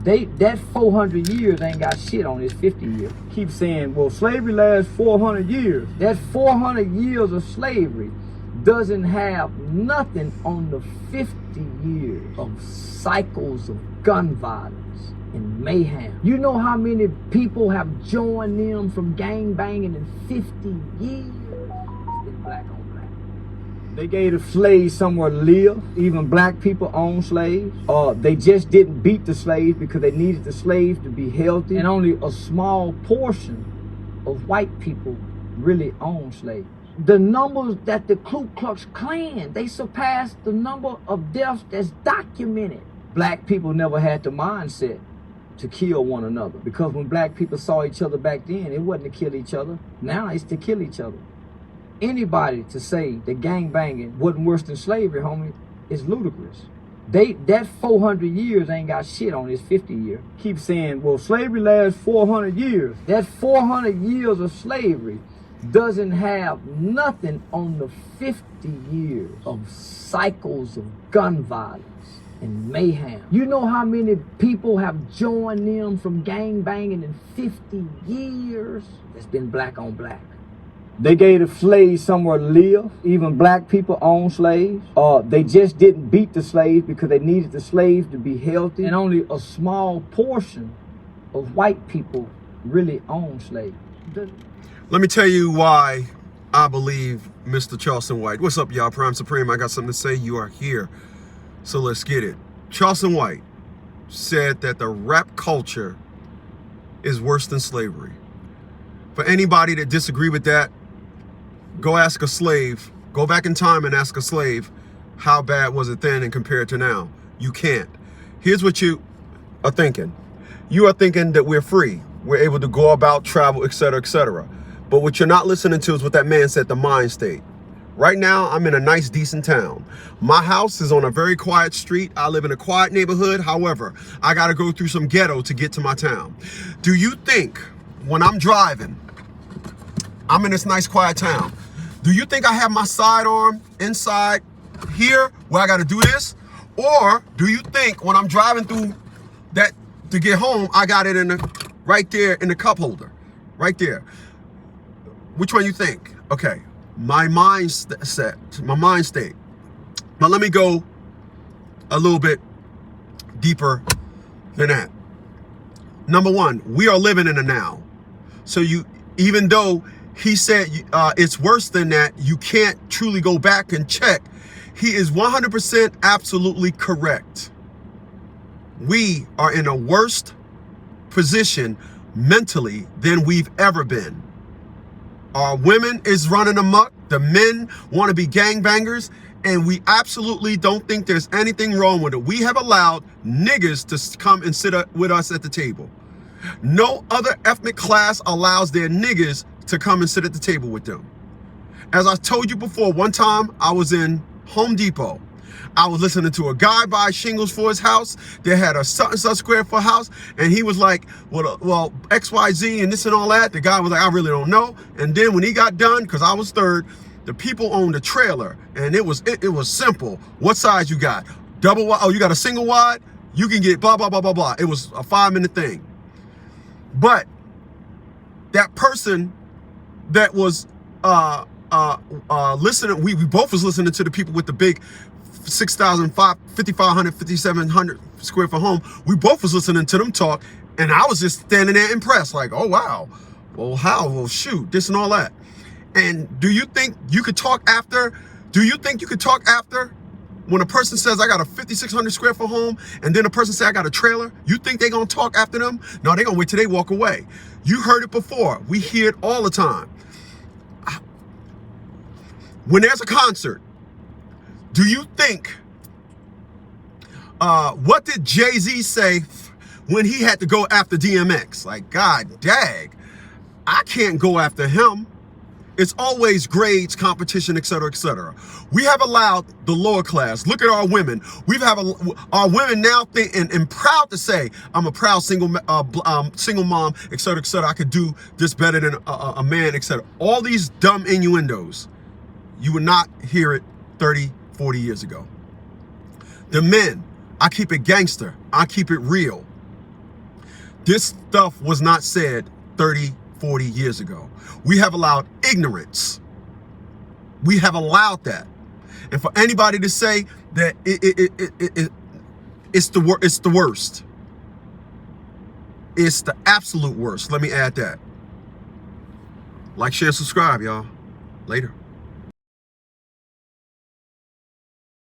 That 400 years ain't got shit on this 50 years. Keep saying, well, slavery lasts 400 years. That 400 years of slavery doesn't have nothing on the 50 years of cycles of gun violence and mayhem. You know how many people have joined them from gang banging in 50 years? It's been black on black. They gave the slaves somewhere to live. Even black people own slaves. They just didn't beat the slaves because they needed the slaves to be healthy. And only a small portion of white people really own slaves. The numbers that the Ku Klux Klan, they surpassed the number of deaths that's documented. Black people never had the mindset to kill one another, because when black people saw each other back then, it wasn't to kill each other. Now it's to kill each other. Anybody to say that gang banging wasn't worse than slavery, homie, is ludicrous. That 400 years ain't got shit on this 50 year. Keep saying, well, slavery lasts 400 years. That 400 years of slavery doesn't have nothing on the 50 years of cycles of gun violence and mayhem. You know how many people have joined them from gang banging in 50 years? It's been black on black. They gave the slaves somewhere to live. Even black people own slaves. They just didn't beat the slaves because they needed the slaves to be healthy. And only a small portion of white people really own slaves. Let me tell you why I believe Mr. Charleston White. What's up, y'all? Prime Supreme. I got something to say. You are here. So let's get it. Charleston White said that the rap culture is worse than slavery. For anybody that disagree with that, go ask a slave. Go back in time and ask a slave, how bad was it then and compared to now? You can't. Here's what you are thinking. You are thinking that we're free. We're able to go about, travel, etc., etc. But what you're not listening to is what that man said, the mind state. Right now, I'm in a nice, decent town. My house is on a very quiet street. I live in a quiet neighborhood. However, I got to go through some ghetto to get to my town. Do you think when I'm driving, I'm in this nice, quiet town, do you think I have my sidearm inside here where I got to do this? Or do you think when I'm driving through that to get home, I got it in the right there in the cup holder, right there? Which one you think? Okay, my mind state. But let me go a little bit deeper than that. Number one, we are living in the now. So even though he said it's worse than that, you can't truly go back and check. He is 100% absolutely correct. We are in a worse position mentally than we've ever been. Our women is running amok. The men want to be gangbangers, and we absolutely don't think there's anything wrong with it. We have allowed niggas to come and sit with us at the table. No other ethnic class allows their niggas to come and sit at the table with them. As I told you before, one time I was in Home Depot. I was listening to a guy buy shingles for his house. They had a something square foot house, and he was like, well, XYZ and this and all that. The guy was like, I really don't know. And then when he got done, because I was third, the people owned a trailer, and it was simple. What size you got? Double wide? Oh, you got a single wide? You can get blah, blah, blah, blah, blah. It was a 5-minute thing. But that person that was listening, we both was listening to the people with the big 6,000, 5,500, 5,700 square foot home. We both was listening to them talk, and I was just standing there impressed, like, oh wow, well how, well shoot, this and all that. And do you think you could talk after? Do you think you could talk after when a person says I got a 5,600 square foot home, and then a person say I got a trailer? You think they gonna talk after them? No, they gonna wait till they walk away. You heard it before. We hear it all the time. When there's a concert, do you think, what did Jay-Z say when he had to go after DMX? Like, God dag, I can't go after him. It's always grades, competition, etc., etc. We have allowed the lower class. Look at our women. Our women now think and proud to say, I'm a proud single mom, etc., etc. I could do this better than a man, etc. All these dumb innuendos, you would not hear it 30, 40 years ago. The men, I keep it gangster. I keep it real. This stuff was not said 30, 40 years ago. We have allowed ignorance. We have allowed that. And for anybody to say that it's the worst. It's the absolute worst. Let me add that. Like, share, subscribe, y'all. Later.